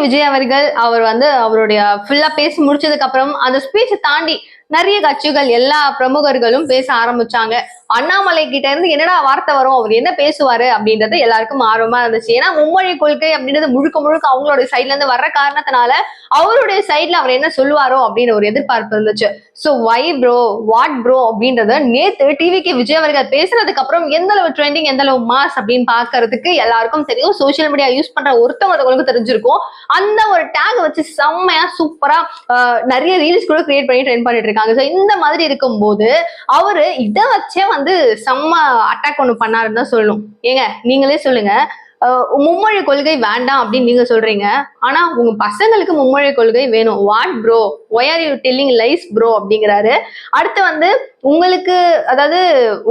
விஜய் அவர்கள் அவருடைய ஃபுல்லா பேசி முடிச்சதுக்கு அப்புறம் அந்த ஸ்பீச்சை தாண்டி நிறைய கட்சிகள் எல்லா பிரமுகர்களும் பேச ஆரம்பிச்சாங்க. அண்ணாமலை கிட்ட இருந்து என்னடா வார்த்தை வரும், அவர் என்ன பேசுவாரு அப்படின்றது எல்லாருக்கும் ஆர்வமா இருந்துச்சு. ஏன்னா மும்மொழி கொள்கை அப்படின்றது முழுக்க முழுக்க அவங்களுடைய சைட்ல இருந்து வர்ற காரணத்தினால அவருடைய சைட்ல அவர் என்ன சொல்லுவாரோ அப்படின்னு ஒரு எதிர்பார்ப்பு இருந்துச்சு. So why bro, what bro அப்படின்றத நேத்து டிவிக்கு விஜய் அவர்கள் பேசுறதுக்கு அப்புறம் எந்த அளவு ட்ரெண்டிங், எந்த அளவு மாஸ் அப்படின்னு பாக்குறதுக்கு எல்லாருக்கும் தெரியும். சோசியல் மீடியா யூஸ் பண்ற ஒருத்தவங்களுக்கு தெரிஞ்சிருக்கும். அந்த ஒரு டேக் வச்சு செம்மையா சூப்பரா நிறைய ரீல்ஸ் கூட கிரியேட் பண்ணி ட்ரெண்ட் பண்ணிட்டு இருக்காங்க. இந்த மாதிரி இருக்கும்போது அவரு இதை வச்சே செம்ம அட்டாக் ஒண்ணு பண்ணாருன்னு தான் சொல்லணும். ஏங்க நீங்களே சொல்லுங்க, மும்மொழி கொள்கை வேண்டாம் அப்படின்னு நீங்க சொல்றீங்க, ஆனா உங்க பசங்களுக்கு மும்மொழி கொள்கை வேணும். What bro, why are you telling lies bro அப்படிங்கிறாரு. அடுத்து உங்களுக்கு, அதாவது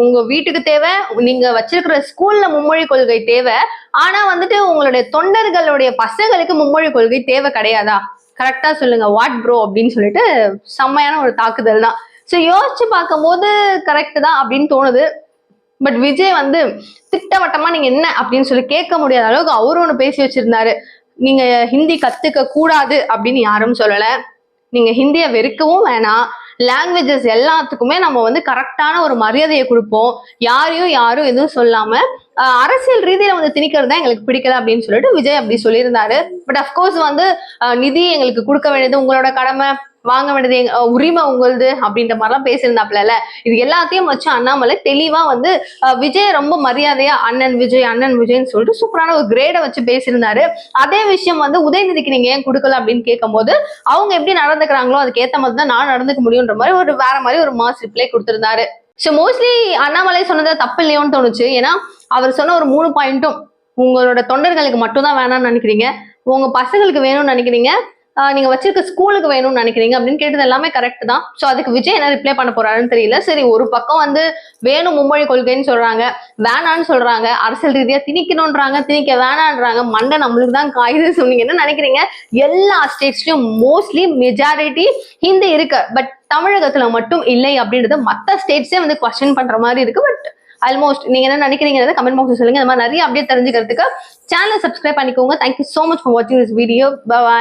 உங்க வீட்டுக்கு தேவை, நீங்க வச்சிருக்கிற ஸ்கூல்ல மும்மொழி கொள்கை தேவை, ஆனா உங்களுடைய தொண்டர்களுடைய பசங்களுக்கு மும்மொழி கொள்கை தேவை கிடையாதா? கரெக்டா சொல்லுங்க வாட் ப்ரோ அப்படின்னு சொல்லிட்டு செம்மையான ஒரு தாக்குதல் தான். சோ யோசிச்சு பார்க்கும் போது கரெக்ட் தான் அப்படின்னு தோணுது. பட் விஜய் திட்டவட்டமா நீங்க என்ன அப்படின்னு சொல்லி கேட்க முடியாத அளவுக்கு அவரு ஒண்ணு பேசி வச்சிருந்தாரு. நீங்க ஹிந்தி கத்துக்க கூடாது அப்படின்னு யாரும் சொல்லல. நீங்க ஹிந்தியை வெறுக்கவும் வேணாம். லாங்குவேஜஸ் எல்லாத்துக்குமே நம்ம கரெக்டான ஒரு மரியாதையை கொடுப்போம். யாரும் எதுவும் சொல்லாம அரசியல் ரீதியில திணிக்கிறது தான் எங்களுக்கு பிடிக்கல அப்படின்னு சொல்லிட்டு விஜய் அப்படி சொல்லியிருந்தாரு. பட் அப்கோர்ஸ் நிதி எங்களுக்கு கொடுக்க வேண்டியது உங்களோட கடமை, வாங்க வேண்டியது உரிமை உங்களுது அப்படின்ற மாதிரிலாம் பேசியிருந்தாப்ல. இது எல்லாத்தையும் வச்சு அண்ணாமலை தெளிவா விஜய் ரொம்ப மரியாதையா அண்ணன் விஜய்ன்னு சொல்லிட்டு சூப்பரான ஒரு கிரேடை வச்சு பேசியிருந்தாரு. அதே விஷயம் உதயநிதிக்கு நீங்க ஏன் கொடுக்கல அப்படின்னு கேட்கும் போது அவங்க எப்படி நடந்துக்கிறாங்களோ அதுக்கு ஏத்த மாதிரி தான் நான் நடந்துக்க முடியுன்ற மாதிரி வேற மாதிரி ஒரு மாஸ் ரிப்ளை கொடுத்திருந்தாரு. ஸோ மோஸ்ட்லி அண்ணாமலை சொன்னது தப்பு இல்லையோன்னு தோணுச்சு. ஏன்னா அவர் சொன்ன ஒரு 3 பாயிண்ட்டும் உங்களோட தொண்டர்களுக்கு மட்டும் தான் வேணாம்னு நினைக்கிறீங்க, உங்க பசங்களுக்கு வேணும்னு நினைக்கிறீங்க, நீங்க வச்சிருக்க ஸ்கூலுக்கு வேணும்னு நினைக்கிறீங்க அப்படின்னு கேட்டது எல்லாமே கரெக்ட் தான். சோ அதுக்கு விஜய் என்ன ரிப்ளை பண்ண போறாருன்னு தெரியல. சரி, ஒரு பக்கம் வேணும் மும்மொழி கொள்கைன்னு சொல்றாங்க, வேணான்னு சொல்றாங்க, அரசியல் ரீதியா திணிக்கணும்ன்றாங்க, திணிக்க வேணான்றாங்க, மண்டை நம்மளுக்கு தான் காயுது. சொன்னீங்க என்ன நினைக்கிறீங்க? எல்லா ஸ்டேட்ஸ்லயும் மோஸ்ட்லி மெஜாரிட்டி ஹிந்தி இருக்கு, பட் தமிழகத்துல மட்டும் இல்லை அப்படின்றது மற்ற ஸ்டேட்ஸே குவெஸ்டின் பண்ற மாதிரி இருக்கு. பட் ஆல்மோஸ்ட் நீங்க என்ன நினைக்கிறீங்க கமெண்ட் பாக்ஸ்ல சொல்லுங்க. இந்த மாதிரி நிறைய அப்டேட் தெரிஞ்சுக்கிறதுக்கு சேனலை சப்ஸ்கிரைப் பண்ணிக்கோங்க. தேங்க்யூ சோ மச் ஃபார் வாட்சிங் திஸ் வீடியோ. பை.